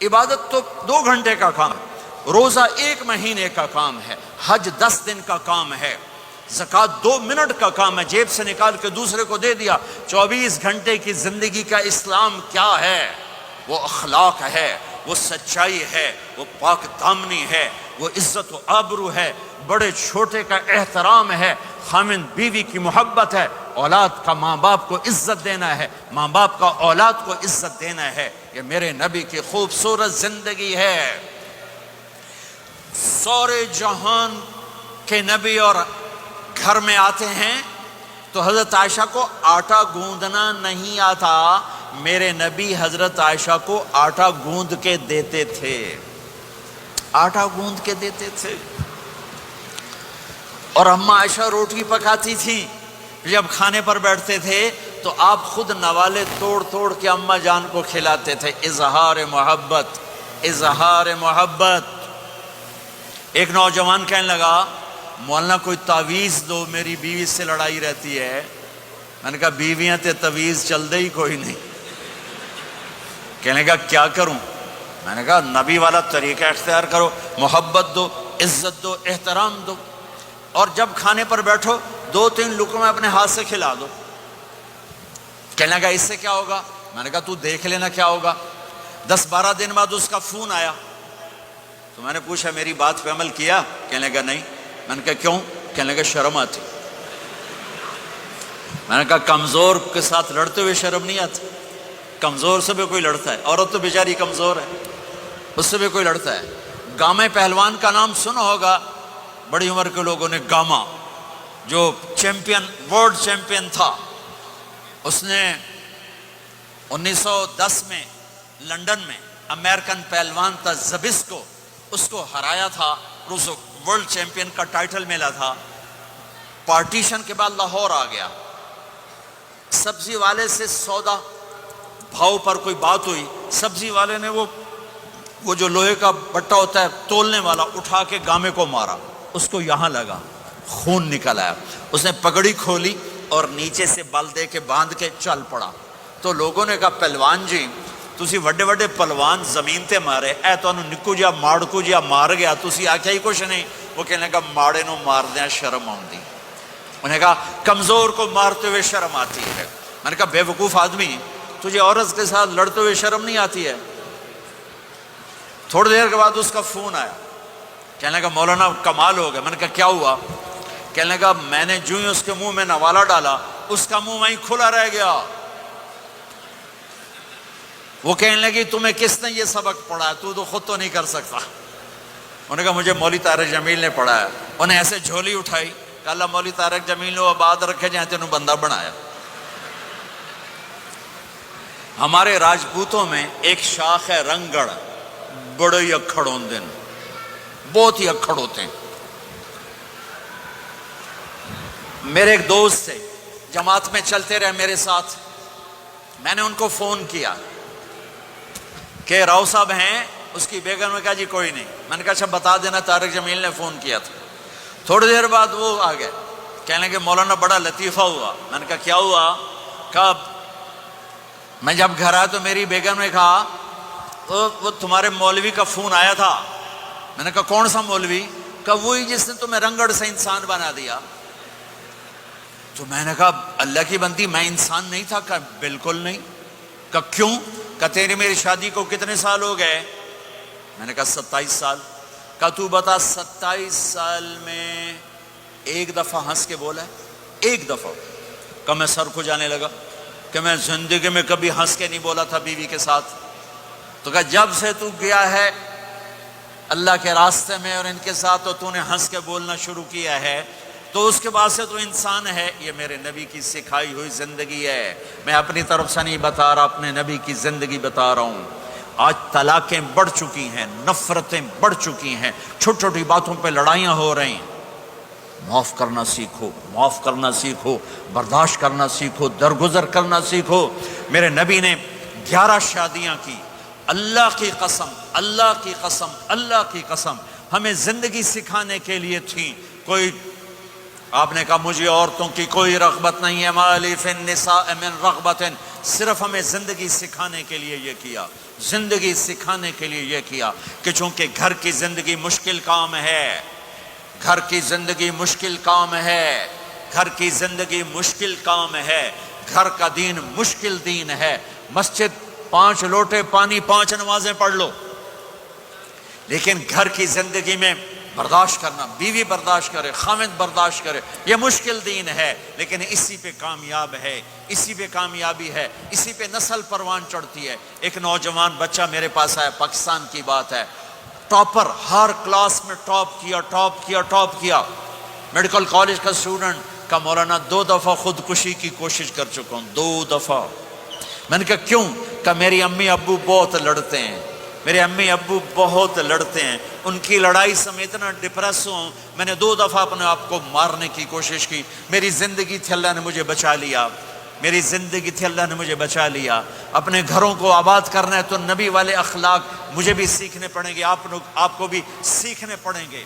عبادت تو 2 گھنٹے کا کام ہے، روزہ 1 مہینے کا کام ہے، حج 10 دن کا کام ہے، زکوٰۃ 2 منٹ کا کام ہے، جیب سے نکال کے دوسرے کو دے دیا۔ 24 گھنٹے کی زندگی کا اسلام کیا ہے؟ وہ اخلاق ہے، وہ سچائی ہے، وہ پاک دامنی ہے، وہ عزت و آبرو ہے، بڑے چھوٹے کا احترام ہے، خامند بیوی کی محبت ہے، اولاد کا ماں باپ کو عزت دینا ہے، ماں باپ کا اولاد کو عزت دینا ہے۔ یہ میرے نبی کی خوبصورت زندگی ہے۔ سورے جہان کے نبی اور گھر میں آتے ہیں تو حضرت عائشہ کو آٹا گوندنا نہیں آتا، میرے نبی حضرت عائشہ کو آٹا گوند کے دیتے تھے، آٹا گوند کے دیتے تھے۔ اور اماں عائشہ روٹی پکاتی تھی، جب کھانے پر بیٹھتے تھے تو آپ خود نوالے توڑ توڑ کے اماں جان کو کھلاتے تھے۔ اظہار محبت، اظہار محبت۔ ایک نوجوان کہنے لگا مولانا کوئی تعویذ دو، میری بیوی سے لڑائی رہتی ہے۔ میں نے کہا بیویاں تے تعویذ چل دے ہی کوئی نہیں۔ کہنے لگا کیا کروں؟ میں نے کہا نبی والا طریقہ اختیار کرو، محبت دو، عزت دو، احترام دو، اور جب کھانے پر بیٹھو 2-3 لقمے اپنے ہاتھ سے کھلا دو۔ کہنے لگا اس سے کیا ہوگا؟ میں نے کہا تو دیکھ لینا کیا ہوگا۔ 10-12 دن بعد اس کا فون آیا تو میں نے پوچھا میری بات پہ عمل کیا؟ کہنے لگا نہیں۔ میں نے کہا کیوں؟ کہنے لگا شرم آتی۔ میں نے کہا کمزور کے ساتھ لڑتے ہوئے شرم نہیں آتی؟ کمزور سے بھی کوئی لڑتا ہے، عورت تو بیچاری کمزور ہے، اس سے بھی کوئی لڑتا ہے۔ گامے پہلوان کا نام سنا ہوگا بڑی عمر کے لوگوں نے، گاما جو چیمپئن، ورلڈ چیمپئن تھا، اس نے 1910 میں لنڈن میں امریکن پہلوان تھا زبسکو، اس کو ہرایا تھا، اس ورلڈ چیمپئن کا ٹائٹل ملا تھا۔ پارٹیشن کے بعد لاہور آ گیا، سبزی والے سے سودا بھاؤ پر کوئی بات ہوئی، سبزی والے نے وہ جو لوہے کا بٹا ہوتا ہے تولنے والا اٹھا کے گامے کو مارا، اس کو یہاں لگا، خون نکل آیا۔ اس نے پگڑی کھولی اور نیچے سے بل دے کے باندھ کے چل پڑا۔ تو لوگوں نے کہا پہلوان جی تسی وڈے وڈے پہلوان زمین تے مارے، اے تو نکو جا ماڑکو جا مار گیا، تسی آکھیا ہی کچھ نہیں۔ وہ کہنے لگا ماڑے نو مار دیا شرم آؤندی۔ انہیں کہا کمزور کو مارتے ہوئے شرم آتی ہے۔ میں نے کہا بے وقوف آدمی، تجھے عورت کے ساتھ لڑتے ہوئے شرم نہیں آتی ہے؟ تھوڑی دیر کے بعد اس کا فون آیا، کہنے لگا مولانا کمال ہو گیا۔ میں نے کہا کیا ہوا؟ کہنے لگا میں نے جو ہی اس کے منہ میں نوالا ڈالا، اس کا منہ وہیں کھلا رہ گیا۔ وہ کہنے لگی تمہیں کس نے یہ سبق پڑھا ہے؟ تو خود تو نہیں کر سکتا۔ انہوں نے کہا مجھے مولوی طارق جمیل نے پڑھایا۔ انہیں ایسے جھولی اٹھائی کہ اللہ مولوی طارق جمیل نے آباد رکھے جہاں تینوں بندہ بنایا۔ ہمارے راجپوتوں میں ایک شاخ ہے رنگڑ، بڑے ہی اکھڑ ہوندے ہیں، بہت ہی اکھڑ ہوتے ہیں۔ میرے ایک دوست تھے، جماعت میں چلتے رہے میرے ساتھ، میں نے ان کو فون کیا کہ راؤ صاحب ہیں؟ اس کی بیگم نے کہا جی کوئی نہیں۔ میں نے کہا اچھا بتا دینا طارق جمیل نے فون کیا تھا۔ تھوڑی دیر بعد وہ آ گئے، کہنے کہ مولانا بڑا لطیفہ ہوا۔ میں نے کہا کیا ہوا؟ کہا میں جب گھر آیا تو میری بیگم نے کہا وہ تمہارے مولوی کا فون آیا تھا۔ میں نے کہا کون سا مولوی؟ کہا وہی جس نے تمہیں رنگڑ سے انسان بنا دیا۔ تو میں نے کہا اللہ کی بندی میں انسان نہیں تھا؟ کہا بالکل نہیں۔ کہا کیوں؟ کہا تیری میری شادی کو کتنے سال ہو گئے؟ میں نے کہا 27 سال۔ کہا تو بتا 27 سال میں ایک دفعہ ہنس کے بولا ہے؟ ایک دفعہ؟ کہا میں سر کو جانے لگا کہ میں زندگی میں کبھی ہنس کے نہیں بولا تھا بیوی کے ساتھ۔ تو کہا جب سے تو گیا ہے اللہ کے راستے میں اور ان کے ساتھ تو نے ہنس کے بولنا شروع کیا ہے، تو اس کے بعد سے تو انسان ہے۔ یہ میرے نبی کی سکھائی ہوئی زندگی ہے، میں اپنی طرف سے نہیں بتا رہا، اپنے نبی کی زندگی بتا رہا ہوں۔ آج طلاقیں بڑھ چکی ہیں، نفرتیں بڑھ چکی ہیں، چھوٹی چھوٹی باتوں پہ لڑائیاں ہو رہی ہیں۔ معاف کرنا سیکھو، معاف کرنا سیکھو، برداشت کرنا سیکھو، درگزر کرنا سیکھو۔ میرے نبی نے 11 شادیاں کی۔ اللہ کی قسم، اللہ کی قسم، اللہ کی قسم ہمیں زندگی سکھانے کے لیے تھی۔ کوئی آپ نے کہا مجھے عورتوں کی کوئی رغبت نہیں ہے، مالی فی النساء من رغبت، صرف ہمیں زندگی سکھانے کے لیے یہ کیا۔ زندگی سکھانے کے لیے یہ کیا کہ چونکہ گھر کی زندگی مشکل کام ہے، گھر کی زندگی مشکل کام ہے، گھر کی زندگی مشکل کام ہے، گھر کا دین مشکل دین ہے۔ مسجد 5 لوٹے پانی 5 نمازیں پڑھ لو، لیکن گھر کی زندگی میں برداشت کرنا، بیوی برداشت کرے، خاوند برداشت کرے، یہ مشکل دین ہے، لیکن اسی پہ کامیاب ہے، اسی پہ کامیابی ہے، اسی پہ نسل پروان چڑھتی ہے۔ ایک نوجوان بچہ میرے پاس آیا، پاکستان کی بات ہے، ٹاپر، ہر کلاس میں ٹاپ کیا، میڈیکل کالج کا اسٹوڈنٹ، کا مولانا 2 دفعہ خودکشی کی کوشش کر چکا ہوں، 2 دفعہ۔ میں نے کہا کیوں؟ کہ میری امی ابو بہت لڑتے ہیں، میرے امی ابو بہت لڑتے ہیں، ان کی لڑائی سے میں اتنا ڈپریس ہوں، میں نے 2 دفعہ اپنے آپ کو مارنے کی کوشش کی، میری زندگی تھی اللہ نے مجھے بچا لیا، میری زندگی تھی اللہ نے مجھے بچا لیا۔ اپنے گھروں کو آباد کرنا ہے تو نبی والے اخلاق مجھے بھی سیکھنے پڑیں گے، آپ کو بھی سیکھنے پڑیں گے۔